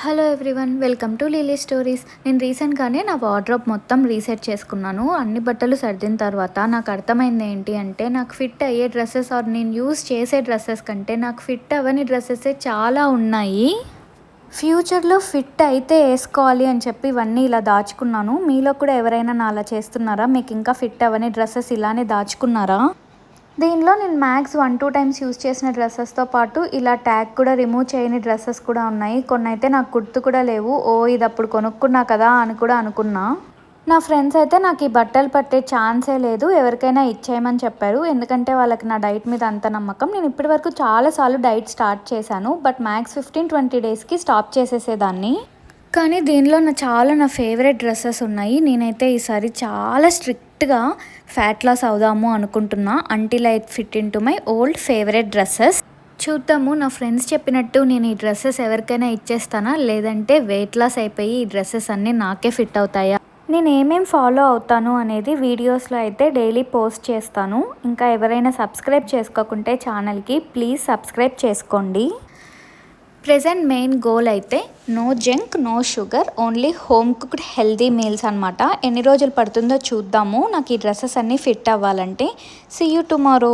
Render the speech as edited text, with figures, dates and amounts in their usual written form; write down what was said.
Hello everyone, welcome to Lily stories. నేను రీసెంట్గానే నా వార్డ్రోబ్ మొత్తం రీసెట్ చేసుకున్నాను. అన్ని బట్టలు సర్దిన తర్వాత నాకు అర్థమైంది ఏంటి అంటే, నాకు ఫిట్ అయ్యే డ్రెస్సెస్ ఆర్ నేను యూస్ చేసే డ్రెస్సెస్ కంటే నాకు ఫిట్ అవ్వని డ్రెస్సెసే చాలా ఉన్నాయి. ఫ్యూచర్లో ఫిట్ అయితే వేసుకోవాలి అని చెప్పి ఇవన్నీ ఇలా దాచుకున్నాను. మీలో కూడా ఎవరైనా నా అలా చేస్తున్నారా? మీకు ఇంకా ఫిట్ అవ్వని డ్రెస్సెస్ ఇలానే దాచుకున్నారా? దీనిలో నేను మ్యాక్స్ 1-2 టైమ్స్ యూస్ చేసిన డ్రెస్సెస్తో పాటు ఇలా ట్యాగ్ కూడా రిమూవ్ చేయని డ్రెస్సెస్ కూడా ఉన్నాయి. కొన్ని అయితే నాకు గుర్తు కూడా లేవు. ఇది అప్పుడు కొనుక్కున్నా కదా అని కూడా అనుకున్నా. నా ఫ్రెండ్స్ అయితే నాకు ఈ బట్టలు పట్టే ఛాన్సే లేదు, ఎవరికైనా ఇచ్చేయమని చెప్పారు. ఎందుకంటే వాళ్ళకి నా డైట్ మీద అంత నమ్మకం. నేను ఇప్పటివరకు చాలాసార్లు డైట్ స్టార్ట్ చేశాను, బట్ మ్యాక్స్ 15-20 డేస్కి స్టాప్ చేసేసేదాన్ని. కానీ దీనిలో నా ఫేవరెట్ డ్రెస్సెస్ ఉన్నాయి. నేనైతే ఈసారి చాలా స్ట్రిక్ట్గా ఫ్యాట్ లాస్ అవుదాము అనుకుంటున్నా, until I fit in to my old favourite dresses. చూద్దాము, నా ఫ్రెండ్స్ చెప్పినట్టు నేను ఈ డ్రెస్సెస్ ఎవరికైనా ఇచ్చేస్తానా, లేదంటే వెయిట్ లాస్ అయిపోయి ఈ డ్రెస్సెస్ అన్నీ నాకే ఫిట్ అవుతాయా. నేను ఏమేం ఫాలో అవుతాను అనేది వీడియోస్లో అయితే డైలీ పోస్ట్ చేస్తాను. ఇంకా ఎవరైనా సబ్స్క్రైబ్ చేసుకోకుంటే ఛానల్కి ప్లీజ్ సబ్స్క్రైబ్ చేసుకోండి. ప్రెజెంట్ మెయిన్ గోల్ అయితే no junk, no sugar, only home cooked healthy meals అనమాట. ఎన్ని రోజులు పడుతుందో చూద్దాము నాకు ఈ డ్రెస్సెస్ అన్నీ ఫిట్ అవ్వాలంటే. See you tomorrow.